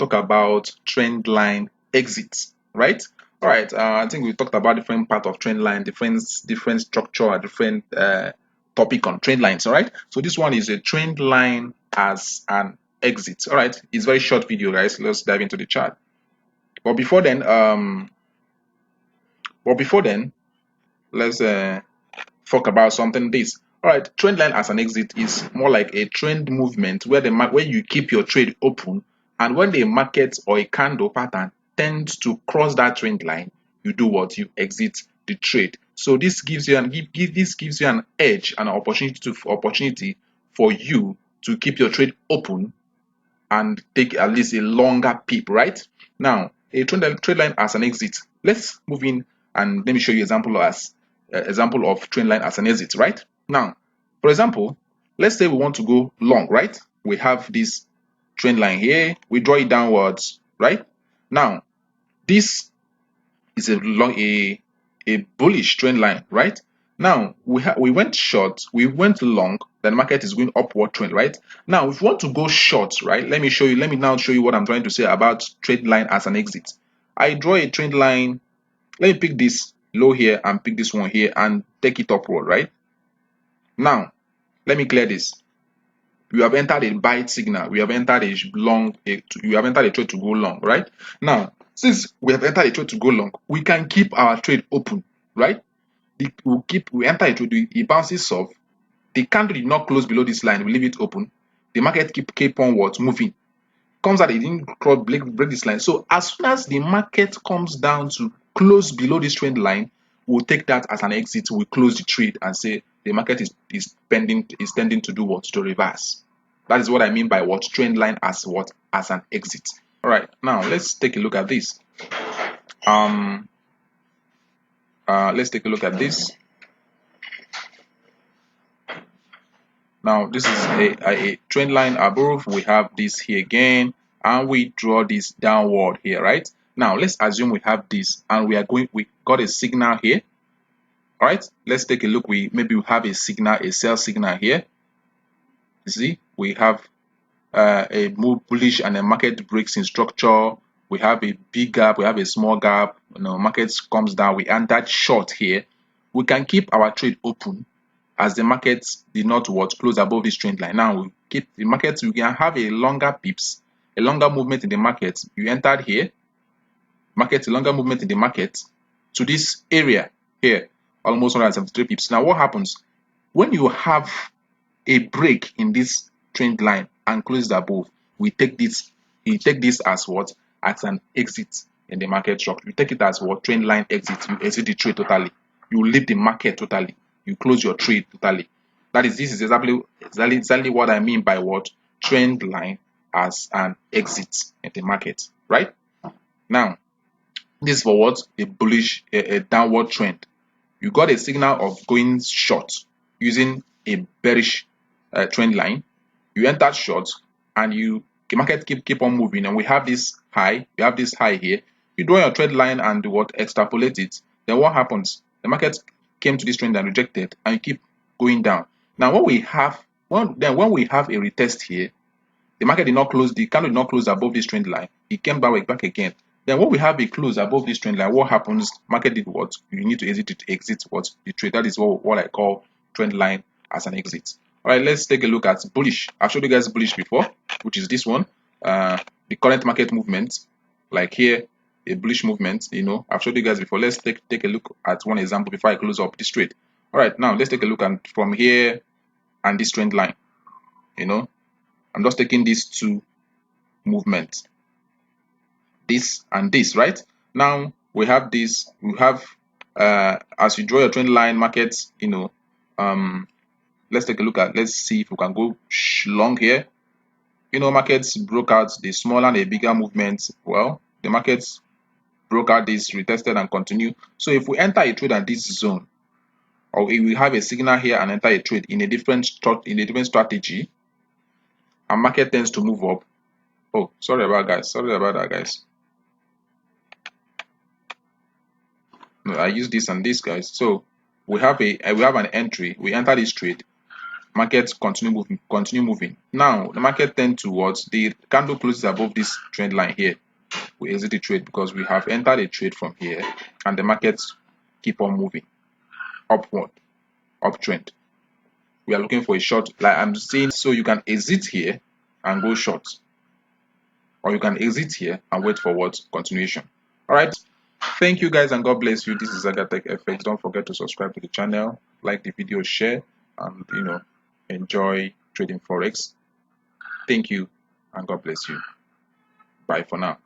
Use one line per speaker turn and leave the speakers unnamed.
talk about trend line exits, right? All right. I think we talked about different part of trend line, different structure, different topic on trend lines. All right. So this one is a trend line as an exit. All right. It's a very short video, guys. Let's dive into the chart. But before then, let's talk about something. This. All right. Trend line as an exit is more like a trend movement where where you keep your trade open, and when the market or a candle pattern tends to cross that trend line, you do what? You exit the trade. So this gives you this gives you an edge, an opportunity for you to keep your trade open and take at least a longer peep, right? Now, a trend line as an exit. Let's move in and let me show you example of trend line as an exit, right? Now, for example, let's say we want to go long, right? We have this trend line here, we draw it downwards, right? Now, this is a bullish trend line, right? Now we went short, we went long, then market is going upward trend, right? Now if you want to go short, right? Let me now show you what I'm trying to say about trend line as an exit. I draw a trend line. Let me pick this low here and pick this one here and take it upward, right? Now let me clear this. We have entered a buy signal. We have entered you have entered a trade to go long, right? Now, since we have entered a trade to go long, we can keep our trade open, right? We enter a trade, it bounces off. The candle did not close below this line, we leave it open. The market keep on what? Moving. Comes out, it didn't break this line. So as soon as the market comes down to close below this trend line, we'll take that as an exit. We close the trade and say the market is tending to do what? To reverse. That is what I mean by what? Trend line as what? As an exit. All right, now let's take a look at this. Let's take a look at this. Now this is a trend line above. We have this here again, and we draw this downward here, right? Now let's assume we have this, and we got a signal here. All right, let's take a look. Maybe we have a signal, a sell signal here. You see, we have a move bullish and a market breaks in structure. We have a big gap, we have a small gap. Market comes down, we entered short here. We can keep our trade open as the market did not close above this trend line. Now we keep the market, we can have a longer pips, a longer movement in the market. You entered here, a longer movement in the market to this area here, almost 173 pips. Now what happens when you have a break in this trend line and close above? We take this as what? As an exit in the market structure. You take it as what? Trend line exit. You exit the trade totally. You leave the market totally. You close your trade totally. This is exactly what I mean by what? Trend line as an exit in the market, right? Now, this is for what? A bullish, a downward trend. You got a signal of going short using a bearish trend line. You entered short, and the market keep on moving, and we have this high. We have this high here. You draw your trend line and extrapolate it. Then what happens? The market came to this trend and rejected, and you keep going down. Now when we have a retest here, the market did not close, the candle did not close above this trend line. It came back again. Then when we have a close above this trend line, what happens? Market did what? You need to exit what? The trade. That is what I call trend line as an exit. All right, let's take a look at bullish. I've showed you guys bullish before, which is this one. The current market movement, like here, a bullish movement. I've showed you guys before. Let's take a look at one example before I close up this trade. All right, now let's take a look at from here and this trend line. I'm just taking these two movements, this and this, right? Now we have this. We have as you draw your trend line, markets. Let's take a look at. Let's see if we can go long here. Markets broke out the smaller and the bigger movements. Well, the markets broke out this, retested and continue. So if we enter a trade at this zone, or if we have a signal here and enter a trade in a different strategy, and market tends to move up. Oh, sorry about that, guys. No, I use this and this, guys. So we have an entry. We enter this trade. market continue moving. Now the market tend towards the candle closes above this trend line here. We exit the trade because we have entered a trade from here, and the markets keep on moving upward, uptrend. We are looking for a short, like I'm saying, so you can exit here and go short, or you can exit here and wait for what continuation. All right. Thank you guys and God bless you. This is Zagatech FX. Don't forget to subscribe to the channel, like the video, share, and enjoy trading Forex. Thank you and God bless you. Bye for now.